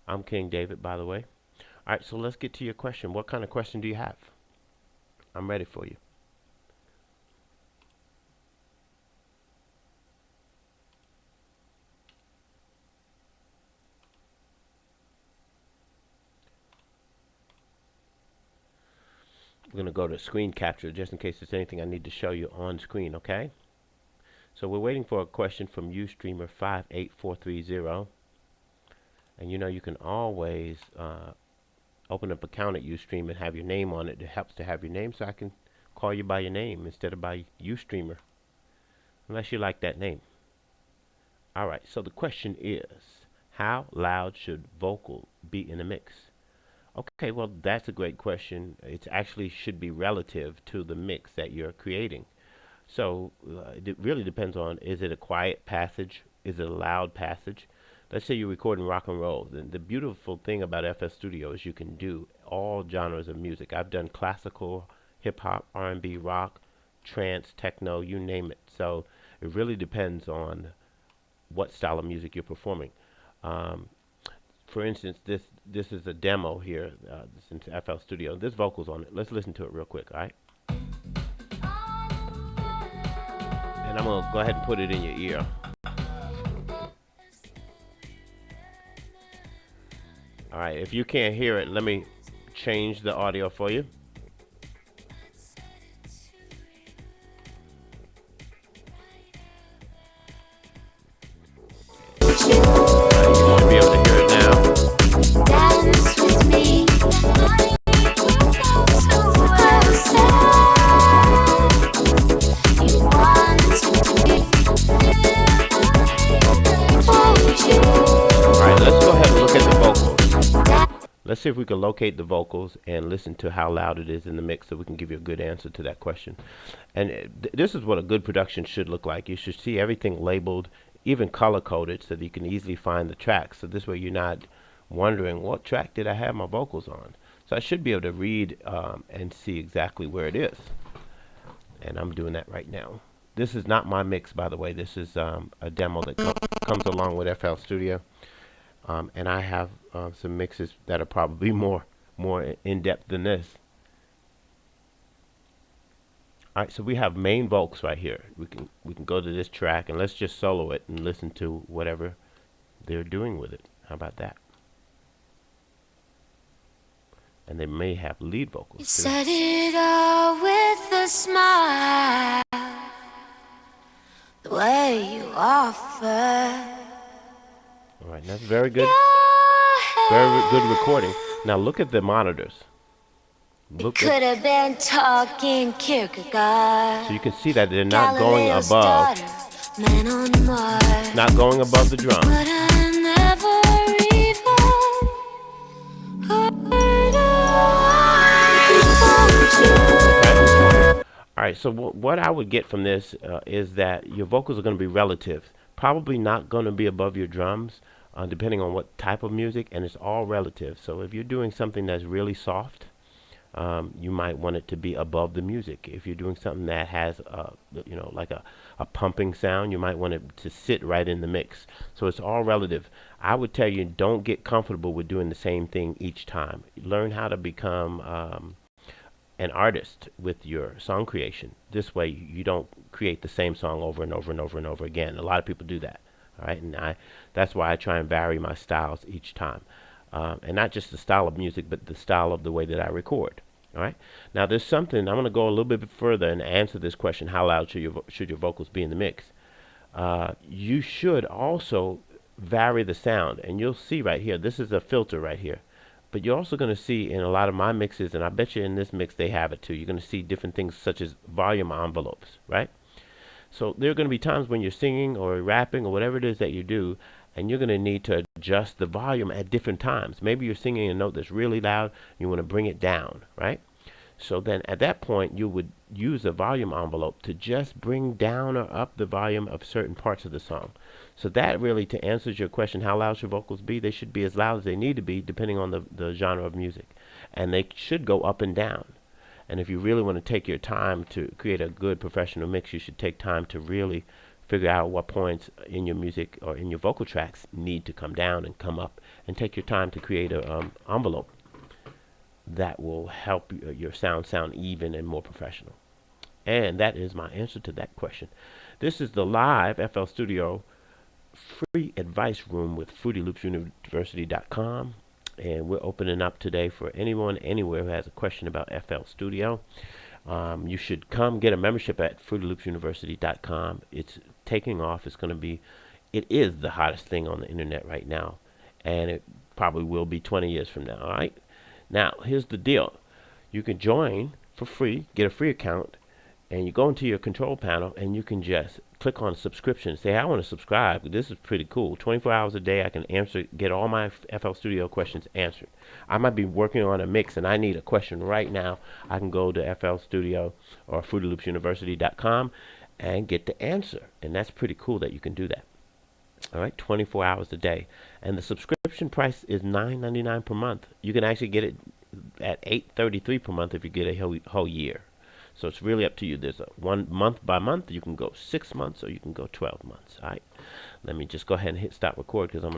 I'm King David, by the way. All right, so let's get to your question. What kind of question do you have? I'm ready for you. We're going to go to screen capture just in case there's anything I need to show you on screen, okay? So we're waiting for a question from Ustreamer 58430. And you know you can always open up an account at Ustream and have your name on it. It helps to have your name so I can call you by your name instead of by Ustreamer, unless you like that name. All right, so the question is, how loud should vocal be in a mix? Okay, well, that's a great question. It actually should be relative to the mix that you're creating. So it really depends on, is it a quiet passage? Is it a loud passage? Let's say you're recording rock and roll. Then the beautiful thing about FL Studio is you can do all genres of music. I've done classical, hip hop, R&B, rock, trance, techno, you name it. So it really depends on what style of music you're performing. Um, for instance, this is a demo here. This is in FL Studio. There's vocals on it. Let's listen to it real quick, all right? And I'm gonna go ahead and put it in your ear. All right. If you can't hear it, let me change the audio for you. You should be able to hear it now. Dance with me. Alright, let's go ahead and look at the vocals. Let's see if we can locate the vocals and listen to how loud it is in the mix so we can give you a good answer to that question. And this is what a good production should look like. You should see everything labeled, even color coded, so that you can easily find the tracks. So this way you're not wondering, what track did I have my vocals on? So I should be able to read and see exactly where it is. And I'm doing that right now. This is not my mix, by the way. This is a demo that comes along with FL Studio. And I have some mixes that are probably more in depth than this. All right, so we have main vocals right here. We can go to this track and let's just solo it and listen to whatever they're doing with it. How about that? And they may have lead vocals. You said it all with a smile, the way you offer. All right, that's very good. Very good recording. Now look at the monitors. Look, could have been talking Kierkegaard. So you can see that they're not going above. Not going above the drum. But I never even okay. All right, so what I would get from this is that your vocals are going to be relative. Probably not going to be above your drums, depending on what type of music, and it's all relative. So if you're doing something that's really soft, you might want it to be above the music. If you're doing something that has, like a pumping sound, you might want it to sit right in the mix. So it's all relative. I would tell you, don't get comfortable with doing the same thing each time. Learn how to become an artist with your song creation. This way you don't create the same song over and over and over and over again. A lot of people do that. All right, and that's why I try and vary my styles each time. And not just the style of music, but the style of the way that I record. All right. Now there's something, I'm going to go a little bit further and answer this question, how loud should your vocals be in the mix? You should also vary the sound, and you'll see right here, this is a filter right here. But you're also going to see in a lot of my mixes, and I bet you in this mix they have it too, you're going to see different things such as volume envelopes, right? So there are going to be times when you're singing or rapping or whatever it is that you do, and you're going to need to adjust the volume at different times. Maybe you're singing a note that's really loud, you want to bring it down, right? So then at that point, you would use a volume envelope to just bring down or up the volume of certain parts of the song. So that really, to answer your question, how loud should vocals be? They should be as loud as they need to be, depending on the genre of music. And they should go up and down. And if you really want to take your time to create a good professional mix, you should take time to really figure out what points in your music or in your vocal tracks need to come down and come up, and take your time to create a envelope that will help your sound even and more professional. And that is my answer to that question. This is the live FL Studio free advice room with FruityLoopsUniversity.com. And we're opening up today for anyone, anywhere who has a question about FL Studio. You should come get a membership at FruityLoopsUniversity.com. It's taking off. It is the hottest thing on the internet right now. And it probably will be 20 years from now, all right? Now, here's the deal. You can join for free, get a free account, and you go into your control panel and you can just click on subscription. Say, I want to subscribe. This is pretty cool. 24 hours a day, I can get all my FL Studio questions answered. I might be working on a mix and I need a question right now. I can go to FL Studio or FruityLoopsUniversity.com and get the answer. And that's pretty cool that you can do that. All right, 24 hours a day. And the subscription price is $9.99 per month. You can actually get it at $8.33 per month if you get a whole year. So it's really up to you. There's a 1 month by month. You can go 6 months or you can go 12 months. All right. Let me just go ahead and hit stop record because I'm